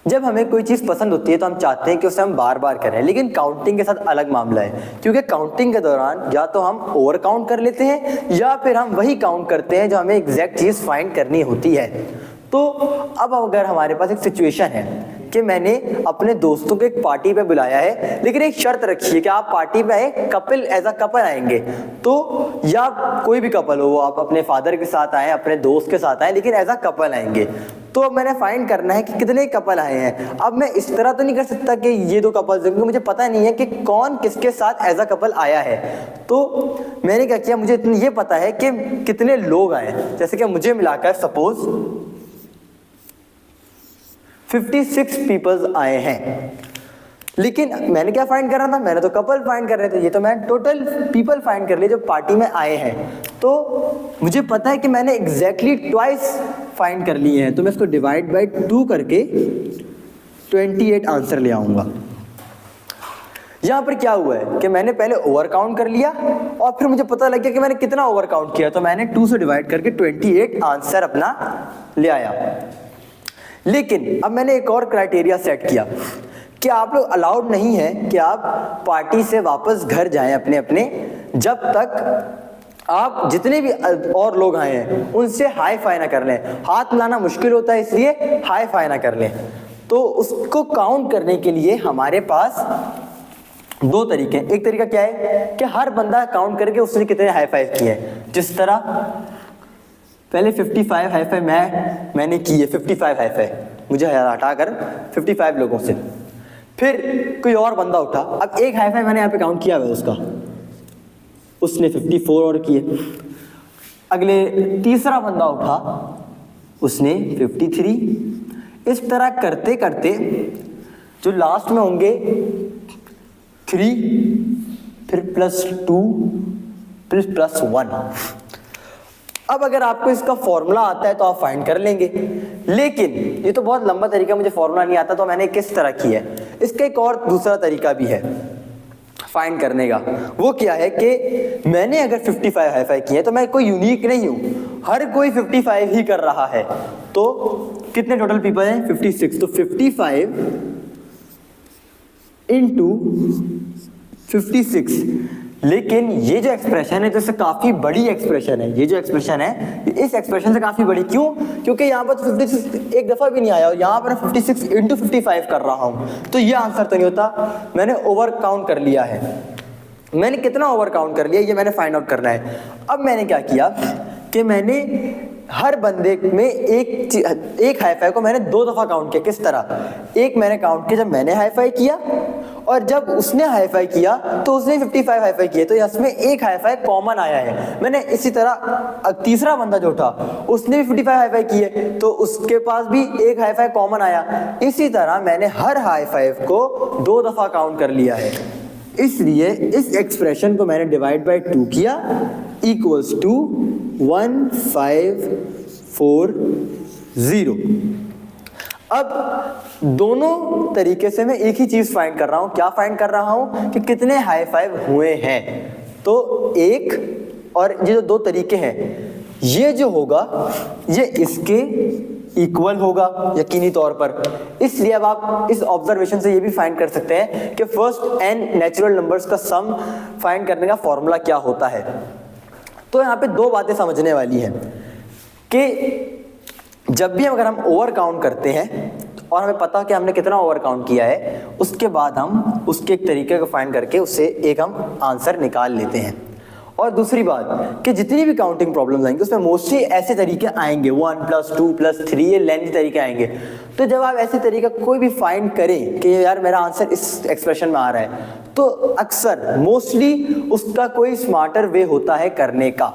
जब हमें कोई चीज़ पसंद होती है तो हम चाहते हैं कि उसे हम बार बार करें, लेकिन काउंटिंग के साथ अलग मामला है, क्योंकि काउंटिंग के दौरान या तो हम ओवर काउंट कर लेते हैं या फिर हम वही काउंट करते हैं जो हमें एग्जैक्ट चीज़ फाइंड करनी होती है। तो अब अगर हमारे पास एक सिचुएशन है कि मैंने अपने दोस्तों को एक पार्टी पे बुलाया है, लेकिन एक शर्त रखी है कि आप पार्टी पे आए, कपल एज अ कपल आएंगे, तो या कोई भी कपल हो, आप अपने फादर के साथ आए, अपने दोस्त के साथ आए, लेकिन एज अ कपल आएंगे। तो अब मैंने फाइंड करना है कि कितने कपल आए हैं। अब मैं इस तरह तो नहीं कर सकता कि ये दो कपल्स, क्योंकि मुझे पता नहीं है कि कौन किसके साथ एज अ कपल आया है। तो मैंने क्या किया, मुझे ये पता है कि कितने लोग आए, जैसे कि मुझे मिलाकर सपोज 56 पीपल्स आए हैं, लेकिन मैंने क्या फाइंड करना था, मैंने तो कपल फाइंड कर रहे थे, ये तो मैं टोटल पीपल फाइंड कर लिए जो पार्टी में आए हैं। तो मुझे पता है कि मैंने एग्जैक्टली ट्वाइस फाइंड कर लिए हैं, तो मैं इसको डिवाइड बाय 2 करके 28 आंसर ले आऊंगा। यहाँ पर क्या हुआ है कि मैंने पहले ओवर काउंट कर लिया और फिर मुझे पता लग गया कि मैंने कितना ओवर काउंट किया, तो मैंने 2 से डिवाइड करके 28 आंसर अपना ले आया। लेकिन अब मैंने एक और क्राइटेरिया सेट किया कि आप लोग अलाउड नहीं है कि आप पार्टी से वापस घर जाएं अपने अपने, जब तक आप जितने भी और लोग आए हैं उनसे हाई फाई ना कर लें। हाथ मिलाना मुश्किल होता है, इसलिए हाई फाई ना कर लें। तो उसको काउंट करने के लिए हमारे पास 2 तरीके हैं। एक तरीका क्या है कि हर बंदा काउंट करके उसने कितने हाई फाइव किए हैं, जिस तरह पहले 55 हाई फाइव मैंने किए, 55 हाई फाइव मुझे हटाकर 55 लोगों से। फिर कोई और बंदा उठा, अब एक हाई फाइव मैंने यहाँ पे काउंट किया हुआ है उसका, उसने 54 और किए। अगले तीसरा बंदा उठा, उसने 53। इस तरह करते करते जो लास्ट में होंगे 3, फिर +2, फिर +1। अब अगर आपको इसका फॉर्मूला आता है तो आप फाइंड कर लेंगे, लेकिन ये तो बहुत लंबा तरीका, मुझे फॉर्मूला नहीं आता, तो मैंने किस तरह किया है। इसका एक और दूसरा तरीका भी है फाइंड करने का। वो क्या है कि मैंने अगर 55 हाई फाई किए तो मैं कोई यूनिक नहीं हूं, हर कोई 55 ही कर रहा है। तो कितने टोटल पीपल हैं, 56। तो 55 इंटू 56। लेकिन ये जो एक्सप्रेशन है, जैसे काफी बड़ी एक्सप्रेशन है, ये जो एक्सप्रेशन है इस एक्सप्रेशन से काफी बड़ी। क्यों? क्योंकि यहाँ पर तो 56 एक दफा भी नहीं आया और यहाँ पर 56 इंटू 55 कर रहा हूँ, तो ये आंसर तो नहीं होता। मैंने ओवर काउंट कर लिया है। मैंने कितना ओवर काउंट कर लिया ये मैंने फाइंड आउट करना है। अब मैंने क्या किया कि मैंने हर बंदे में एक हाई फाई को मैंने 2 दफा काउंट किया। किस तरह? एक मैंने काउंट किया जब मैंने हाई फाई किया, और जब उसने हाई फाई किया तो उसने 55 हाई फाई किए, तो इसमें एक हाई फाई कॉमन आया है। मैंने इसी तरह तीसरा बंदा जो था उसने भी 55 हाई फाई किए, तो उसके पास भी एक हाई फाई कॉमन आया। इसी तरह मैंने हर हाई फाइव को 2 दफा काउंट कर लिया है। इसलिए इस एक्सप्रेशन को मैंने डिवाइड बाय 2 किया, इक्वल्स टू 1540। अब दोनों तरीके से मैं एक ही चीज फाइंड कर रहा हूं। क्या फाइंड कर रहा हूं कि कितने हाई फाइव हुए हैं। तो एक और ये जो 2 तरीके हैं, ये जो होगा ये इसके इक्वल होगा यकीनी तौर पर। इसलिए अब आप इस ऑब्जर्वेशन से ये भी फाइंड कर सकते हैं कि फर्स्ट n नेचुरल नंबर्स का सम फाइंड करने का फॉर्मूला क्या होता है। तो यहाँ पे 2 बातें समझने वाली हैं कि जब भी अगर हम ओवर काउंट करते हैं और हमें पता कि हमने कितना ओवर काउंट किया है, उसके बाद हम उसके एक तरीके को फाइंड करके उससे एक हम आंसर निकाल लेते हैं। और दूसरी बात कि जितनी भी काउंटिंग प्रॉब्लम्स आएंगे उसमें मोस्टली ऐसे तरीके आएंगे 1 + 2 + 3, ये लेंथी तरीके आएंगे। तो जब आप ऐसे तरीका कोई भी फाइंड करें कि यार मेरा आंसर इस एक्सप्रेशन में आ रहा है, तो अक्सर मोस्टली उसका कोई स्मार्टर वे होता है करने का।